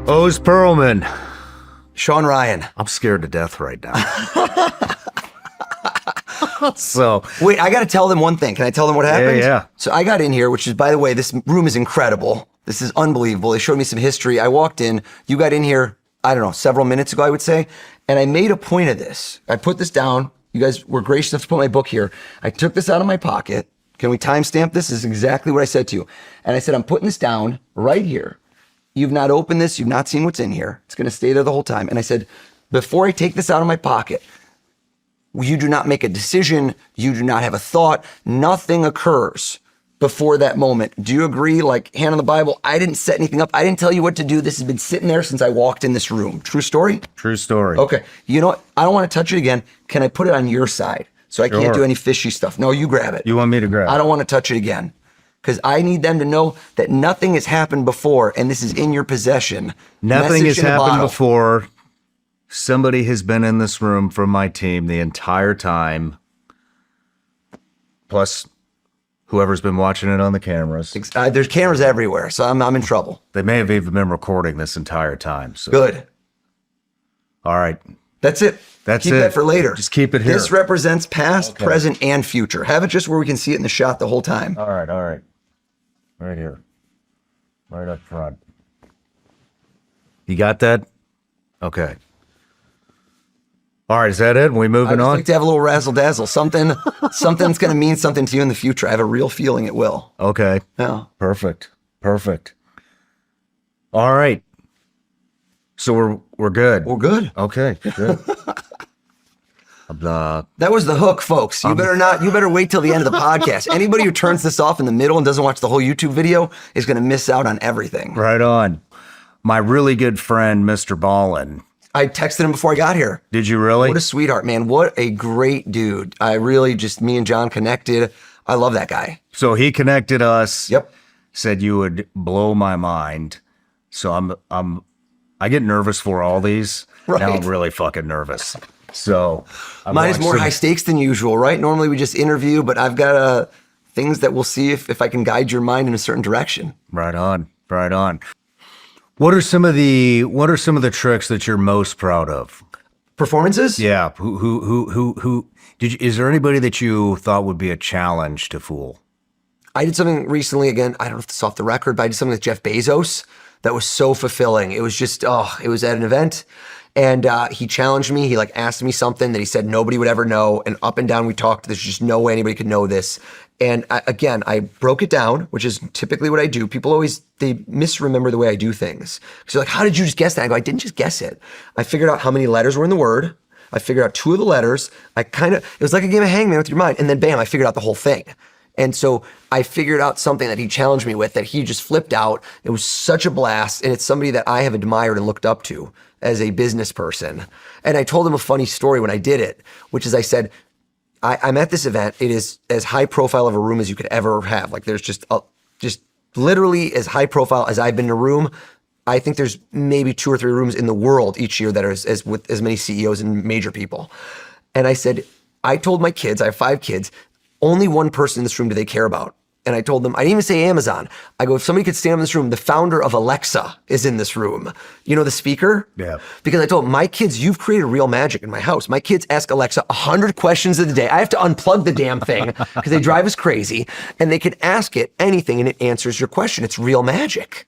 Oz Perlman. Sean Ryan. I'm scared to death right now. So wait, I got to tell them one thing. Can I tell them what happened? Yeah. So I got in here, which is, by the way, this room is incredible. This is unbelievable. They showed me some history. I walked in. You got in here, I don't know, several minutes ago, I would say. And I made a point of this. I put this down. You guys were gracious enough to put my book here. I took this out of my pocket. Can we timestamp this? This is exactly what I said to you. And I said, I'm putting this down right here. You've not opened this. You've not seen what's in here. It's going to stay there the whole time. And I said, before I take this out of my pocket, you do not make a decision. You do not have a thought. Nothing occurs before that moment. Do you agree? Like, hand on the Bible, I didn't set anything up. I didn't tell you what to do. This has been sitting there since I walked in this room. True story? True story. Okay. You know what? I don't want to touch it again. Can I put it on your side? So I can't do any fishy stuff. No, you grab it. You want me to grab it? I don't want to touch it again. Because I need them to know that nothing has happened before, and this is in your possession. Nothing has Message in a happened bottle. before. Somebody has been in this room from my team the entire time. Plus, whoever's been watching it on the cameras. There's cameras everywhere, so I'm in trouble. They may have even been recording this entire time. So. Good. All right. That's it. Keep that for later. Just keep it here. This represents past, present, and future. Have it just where we can see it in the shot the whole time. All right. Right here. Right up front. You got that? Okay. All right, is that it? We moving I on? like to have a little razzle dazzle. Something's going to mean something to you in the future. I have a real feeling it will. Okay. Yeah. Perfect. All right. So we're good. We're good. Okay. Good. That was the hook, folks. You better wait till the end of the podcast. Anybody who turns this off in the middle and doesn't watch the whole YouTube video is going to miss out on everything. Right on. My really good friend, Mr. Ballin. I texted him before I got here. Did you really? What a sweetheart, man. What a great dude. I really me and John connected. I love that guy. So he connected us. Yep. Said you would blow my mind. So I get nervous for all these. Right. Now I'm really fucking nervous. So mine is more high stakes than usual, right? Normally we just interview, but I've got things that we'll see if I can guide your mind in a certain direction. Right on. What are some of the tricks that you're most proud of? Performances? Yeah. Who is there anybody that you thought would be a challenge to fool? I did something recently, again, I don't know if it's off the record, but I did something with Jeff Bezos that was so fulfilling. It was just, it was at an event. And he challenged me. He asked me something that he said nobody would ever know. And up and down we talked. There's just no way anybody could know this. And I broke it down, which is typically what I do. People they misremember the way I do things. Because they're like, how did you just guess that? I go, I didn't just guess it. I figured out how many letters were in the word. I figured out 2 of the letters. It was like a game of hangman with your mind. And then bam, I figured out the whole thing. And so I figured out something that he challenged me with that he just flipped out. It was such a blast. And it's somebody that I have admired and looked up to as a business person. And I told him a funny story when I did it, which is I said, I'm at this event. It is as high profile of a room as you could ever have. There's just literally as high profile as I've been in a room. I think there's maybe 2 or 3 rooms in the world each year that are with as many CEOs and major people. And I said, I told my kids, I have 5 kids, only one person in this room do they care about. And I told them, I didn't even say Amazon. I go, if somebody could stand in this room, the founder of Alexa is in this room. You know, the speaker? Yeah. Because I told them, my kids, you've created real magic in my house. My kids ask Alexa 100 questions a day. I have to unplug the damn thing because they drive us crazy. And they can ask it anything and it answers your question. It's real magic.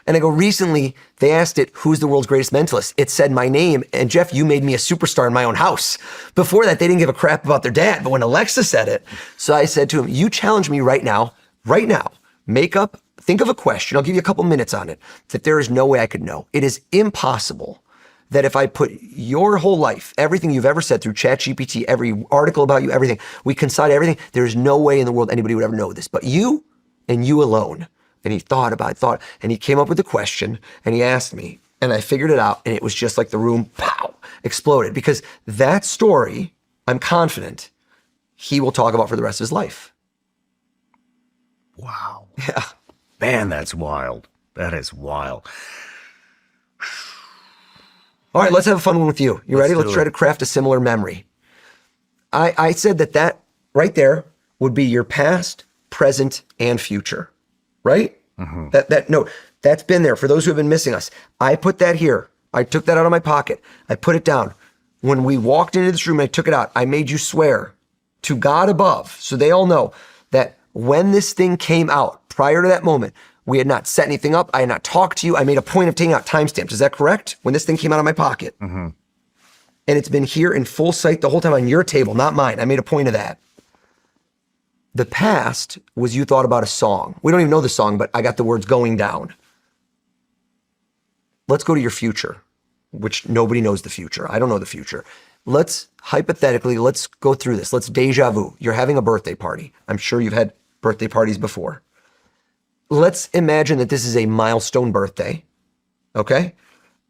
And I go, recently, they asked it, who's the world's greatest mentalist? It said my name, and Jeff, you made me a superstar in my own house. Before that, they didn't give a crap about their dad, but when Alexa said it, so I said to him, you challenge me right now, think of a question, I'll give you a couple minutes on it, that there is no way I could know. It is impossible that if I put your whole life, everything you've ever said through ChatGPT, every article about you, everything, we consider everything, there's no way in the world anybody would ever know this, but you and you alone. And he thought, and he came up with the question, and he asked me, and I figured it out, and it was just like the room, pow, exploded. Because that story, I'm confident, he will talk about for the rest of his life. Wow. Yeah. Man, that's wild. That is wild. All right, let's have a fun one with you. You ready? Let's try to craft a similar memory. I said that right there would be your past, present, and future. Right? Mm-hmm. No, That's been there for those who have been missing us. I put that here. I took that out of my pocket. I put it down. When we walked into this room and I took it out, I made you swear to God above, so they all know that when this thing came out, prior to that moment, we had not set anything up. I had not talked to you. I made a point of taking out timestamps. Is that correct? When this thing came out of my pocket. Mm-hmm. And it's been here in full sight the whole time on your table, not mine. I made a point of that. The past was you thought about a song. We don't even know the song, but I got the words going down. Let's go to your future, which nobody knows the future. I don't know the future. Let's go through this. Let's deja vu. You're having a birthday party. I'm sure you've had birthday parties before. Let's imagine that this is a milestone birthday, okay?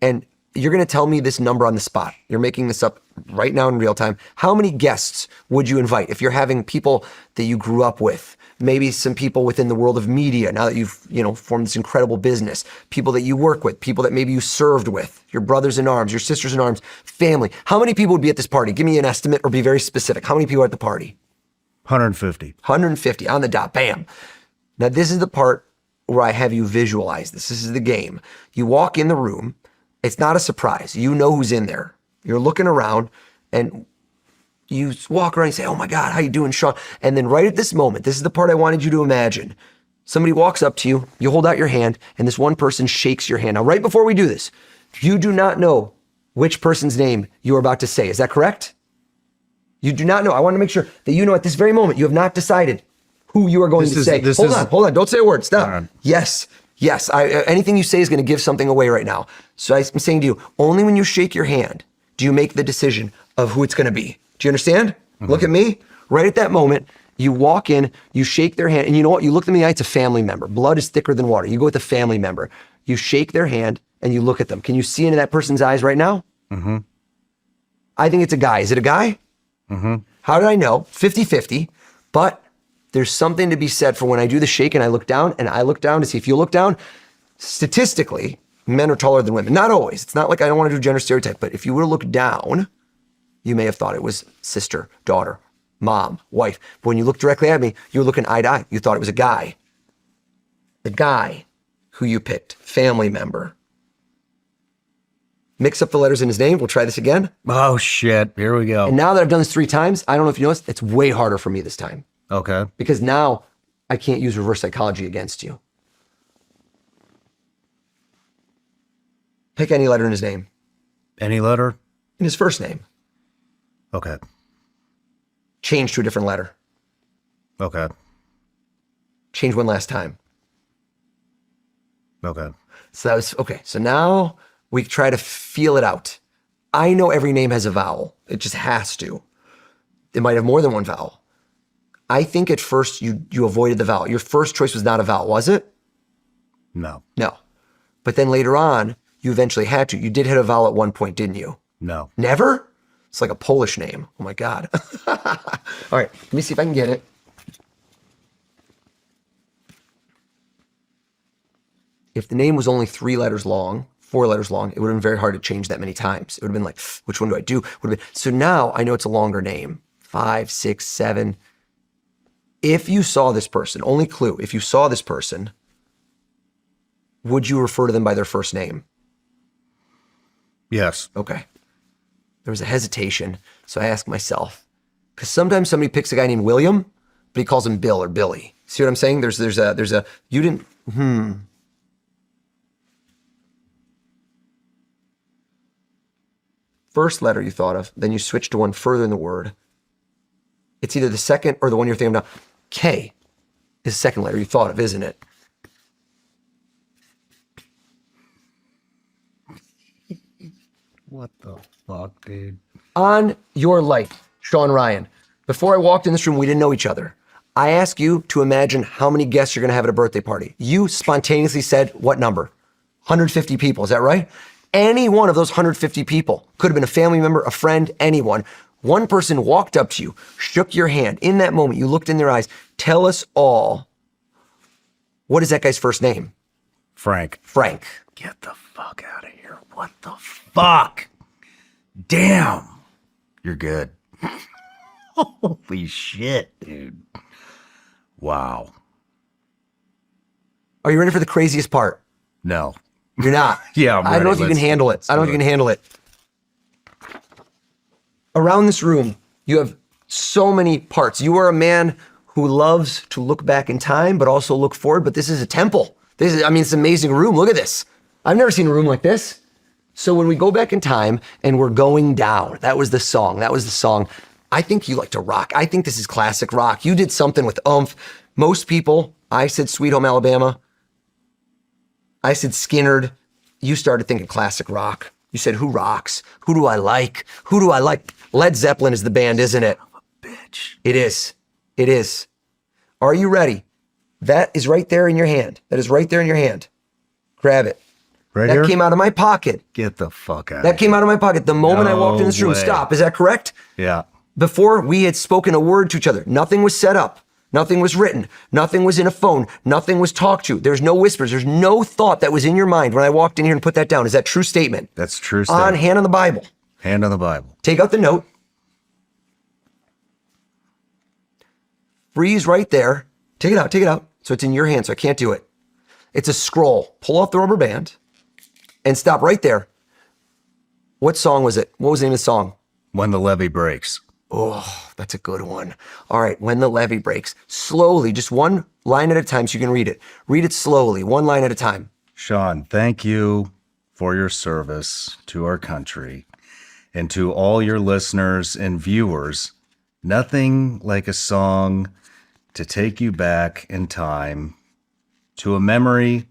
And you're going to tell me this number on the spot. You're making this up right now in real time. How many guests would you invite if you're having people that you grew up with? Maybe some people within the world of media, now that you've, formed this incredible business, people that you work with, people that maybe you served with, your brothers in arms, your sisters in arms, family. How many people would be at this party? Give me an estimate or be very specific. How many people are at the party? 150. 150 on the dot. Bam. Now, this is the part where I have you visualize this. This is the game. You walk in the room. It's not a surprise. You know who's in there. You're looking around and you walk around and say, oh my God, how you doing, Sean? And then right at this moment, this is the part I wanted you to imagine. Somebody walks up to you, you hold out your hand, and this one person shakes your hand. Now, right before we do this, you do not know which person's name you are about to say. Is that correct? You do not know. I want to make sure that you know at this very moment, you have not decided who you are going to say. Hold on. Don't say a word. Stop. Yes. Anything you say is going to give something away right now. So I'm saying to you, only when you shake your hand do you make the decision of who it's going to be. Do you understand? Mm-hmm. Look at me. Right at that moment, you walk in, you shake their hand, and you know what? You look at them in the eye, it's a family member. Blood is thicker than water. You go with a family member. You shake their hand and you look at them. Can you see into that person's eyes right now? Mm-hmm. I think it's a guy. Is it a guy? Mm-hmm. How did I know? 50-50. But there's something to be said for when I do the shake and I look down to see if you look down, statistically, men are taller than women. Not always. It's not like I don't want to do gender stereotype, but if you were to look down, you may have thought it was sister, daughter, mom, wife. But when you look directly at me, you were looking eye to eye. You thought it was a guy. The guy who you picked, family member. Mix up the letters in his name. We'll try this again. Oh, shit. Here we go. And now that I've done this 3 times, I don't know if you noticed, it's way harder for me this time. Okay. Because now I can't use reverse psychology against you. Pick any letter in his name. Any letter? In his first name. Okay. Change to a different letter. Okay. Change one last time. Okay. So that was, okay. So now we try to feel it out. I know every name has a vowel. It just has to. It might have more than one vowel. I think at first you avoided the vowel. Your first choice was not a vowel, was it? No. No. But then later on, you eventually had to. You did hit a vowel at one point, didn't you? No. Never? It's like a Polish name. Oh my God. All right, let me see if I can get it. If the name was only 4 letters long, it would have been very hard to change that many times. It would have been like, which one do I do? So now I know it's a longer name. 5, 6, 7. If you saw this person, only clue, if you saw this person, would you refer to them by their first name? Yes. Okay. There was a hesitation, so I asked myself, because sometimes somebody picks a guy named William, but he calls him Bill or Billy. See what I'm saying? There's a, you didn't, First letter you thought of, then you switch to one further in the word. It's either the second or the one you're thinking of now. K is the second letter you thought of, isn't it? What the fuck, dude? On your life, Sean Ryan, before I walked in this room, we didn't know each other. I asked you to imagine how many guests you're going to have at a birthday party. You spontaneously said what number? 150 people, is that right? Any one of those 150 people, could have been a family member, a friend, anyone. One person walked up to you, shook your hand. In that moment, you looked in their eyes. Tell us all, what is that guy's first name? Frank. Frank. Get the fuck out of here. What the fuck? Damn. You're good. Holy shit, dude. Wow. Are you ready for the craziest part? No. You're not. Yeah, I'm I don't know if ready. you can handle it. I don't know if you can handle it. Around this room, you have so many parts. You are a man who loves to look back in time, but also look forward. But this is a temple. It's an amazing room. Look at this. I've never seen a room like this. So when we go back in time and we're going down, that was the song. I think you like to rock. I think this is classic rock. You did something with oomph. Most people, I said Sweet Home Alabama. I said Skinnerd. You started thinking classic rock. You said, who rocks? Who do I like? Who do I like? Led Zeppelin is the band, isn't it? Bitch. It is. It is. Are you ready? That is right there in your hand. That is right there in your hand. Grab it. Right that here? came out of my pocket. Get the fuck out That of came here. out of my pocket the moment I walked in this room. way. Stop. Is that correct? Yeah. Before we had spoken a word to each other. Nothing was set up. Nothing was written. Nothing was in a phone. Nothing was talked to. There's no whispers. There's no thought that was in your mind when I walked in here and put that down. Is that true statement? That's true statement. Hand on the Bible. Hand on the Bible. Take out the note. Freeze right there. Take it out. Take it out. So it's in your hand, so I can't do it. It's a scroll. Pull off the rubber band and stop right there. What song was it? What was the name of the song? When the Levee Breaks. Oh, that's a good one. All right, When the Levee Breaks. Slowly, just one line at a time so you can read it. Read it slowly, one line at a time. Sean, thank you for your service to our country and to all your listeners and viewers. Nothing like a song to take you back in time to a memory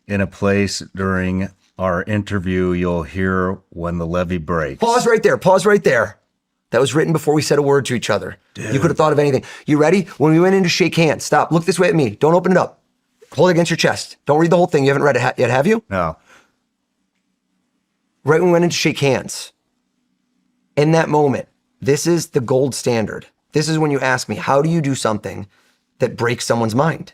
in a place during our interview. You'll hear When the Levee Breaks. Pause right there. Pause right there. That was written before we said a word to each other. Dude. You could have thought of anything. You ready? When we went in to shake hands, stop. Look this way at me. Don't open it up. Hold it against your chest. Don't read the whole thing. You haven't read it yet, have you? No. Right when we went in to shake hands. In that moment, this is the gold standard. This is when you ask me, how do you do something that breaks someone's mind?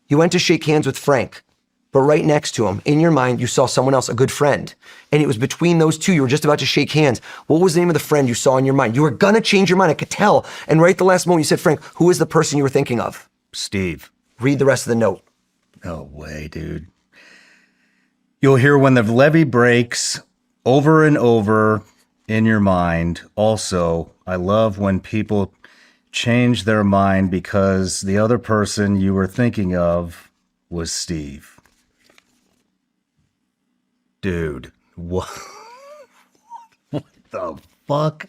You went to shake hands with Frank, but right next to him, in your mind, you saw someone else, a good friend. And it was between those two, you were just about to shake hands. What was the name of the friend you saw in your mind? You were gonna change your mind, I could tell. And right at the last moment, you said, Frank, who is the person you were thinking of? Steve. Read the rest of the note. No way, dude. You'll hear When the Levee Breaks over and over in your mind. Also, I love when people change their mind because the other person you were thinking of was Steve. Dude, what? What the fuck?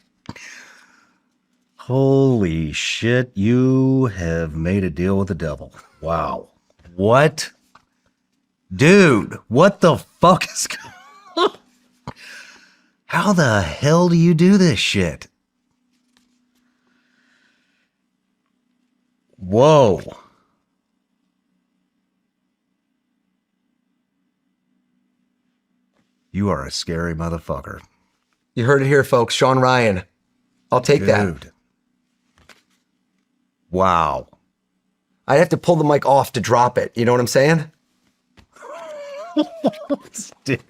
Holy shit, you have made a deal with the devil. Wow. What? Dude, what the fuck is going on? How the hell do you do this shit? Whoa. You are a scary motherfucker. You heard it here, folks. Sean Ryan. I'll take that. Dude. Wow. I'd have to pull the mic off to drop it. You know what I'm saying? Dude,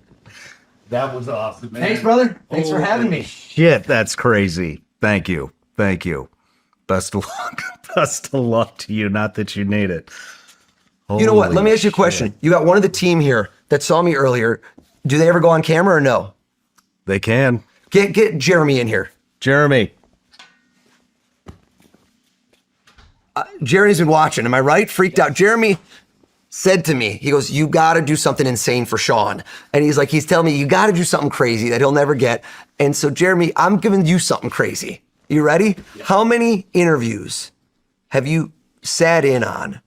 that was awesome, man. Thanks, brother. Thanks for having me. Shit, that's crazy. Thank you. Thank you. Best of luck. Best of luck to you. Not that you need it. You know what? Let me ask you a Holy question. shit. You got one of the team here that saw me earlier. Do they ever go on camera or no? They can. Get Jeremy in here. Jeremy. Jeremy's been watching. Am I right? Freaked out. Jeremy said to me, he goes, you got to do something insane for Sean. And he's telling me, you got to do something crazy that he'll never get. And so, Jeremy, I'm giving you something crazy. You ready? Yeah. How many interviews have you sat in on?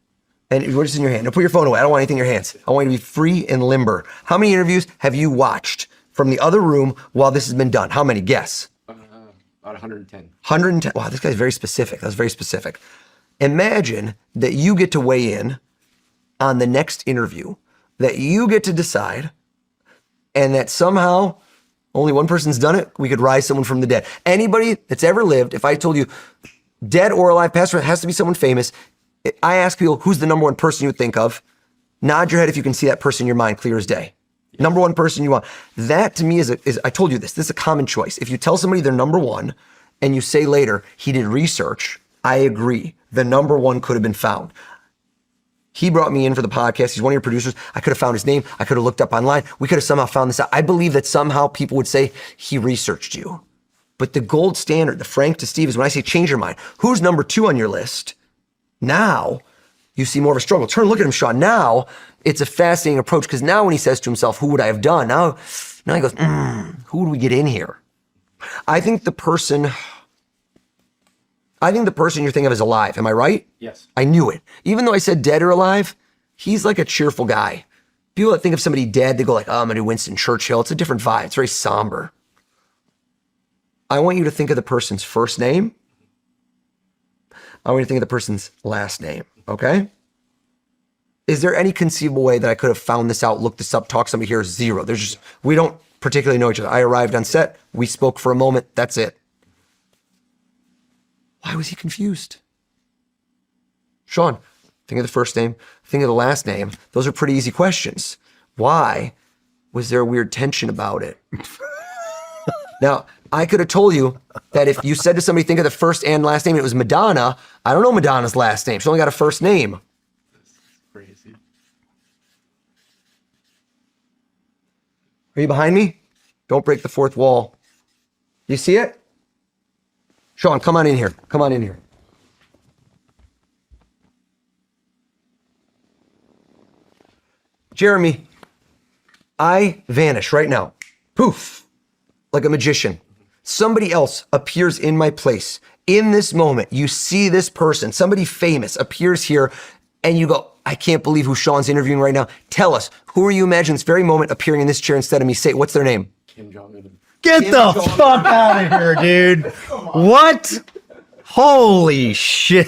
And what's in your hand? Now put your phone away. I don't want anything in your hands. I want you to be free and limber. How many interviews have you watched from the other room while this has been done? How many? Guess. About 110. 110. Wow, this guy's very specific. That's very specific. Imagine that you get to weigh in on the next interview, that you get to decide, and that somehow only one person's done it. We could rise someone from the dead. Anybody that's ever lived, if I told you dead or alive, past, it has to be someone famous. I ask people, who's the number one person you would think of? Nod your head if you can see that person in your mind clear as day. Yeah. Number one person you want. That to me is I told you this is a common choice. If you tell somebody they're number one and you say later, he did research, I agree. The number one could have been found. He brought me in for the podcast. He's one of your producers. I could have found his name. I could have looked up online. We could have somehow found this out. I believe that somehow people would say he researched you. But the gold standard, the Frank to Steve, is when I say change your mind. Who's number 2 on your list? Now you see more of a struggle. Turn, look at him, Sean. Now it's a fascinating approach because now when he says to himself, who would I have done? Now he goes, who would we get in here? I think the person you're thinking of is alive. Am I right? Yes. I knew it. Even though I said dead or alive, he's like a cheerful guy. People that think of somebody dead, they go like, oh, I'm going to do Winston Churchill. It's a different vibe. It's very somber. I want you to think of the person's first name. I want you to think of the person's last name, okay? Is there any conceivable way that I could have found this out, looked this up, talked to somebody here? Zero. We don't particularly know each other. I arrived on set. We spoke for a moment. That's it. Why was he confused? Sean, think of the first name, think of the last name. Those are pretty easy questions. Why was there a weird tension about it? Now, I could have told you that if you said to somebody, think of the first and last name, and it was Madonna. I don't know Madonna's last name. She only got a first name. This is crazy. Are you behind me? Don't break the fourth wall. You see it? Sean, come on in here. Come on in here. Jeremy, I vanish right now. Poof, like a magician. Somebody else appears in my place. In this moment, you see this person, somebody famous appears here, and you go, I can't believe who Sean's interviewing right now. Tell us, who are you imagining this very moment appearing in this chair instead of me? Say, what's their name? Kim Jong-un. Get the fuck out of here, dude. What? Holy shit.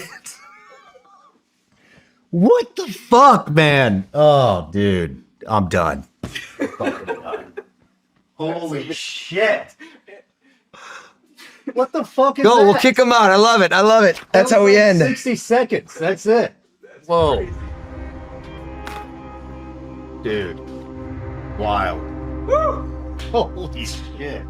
What the fuck, man? Oh, dude. I'm done. Holy shit. What the fuck is Go, that? we'll kick them out. I love it. I love it. That's how we end. 60 seconds. That's it. Whoa. Dude. Wild. Holy shit.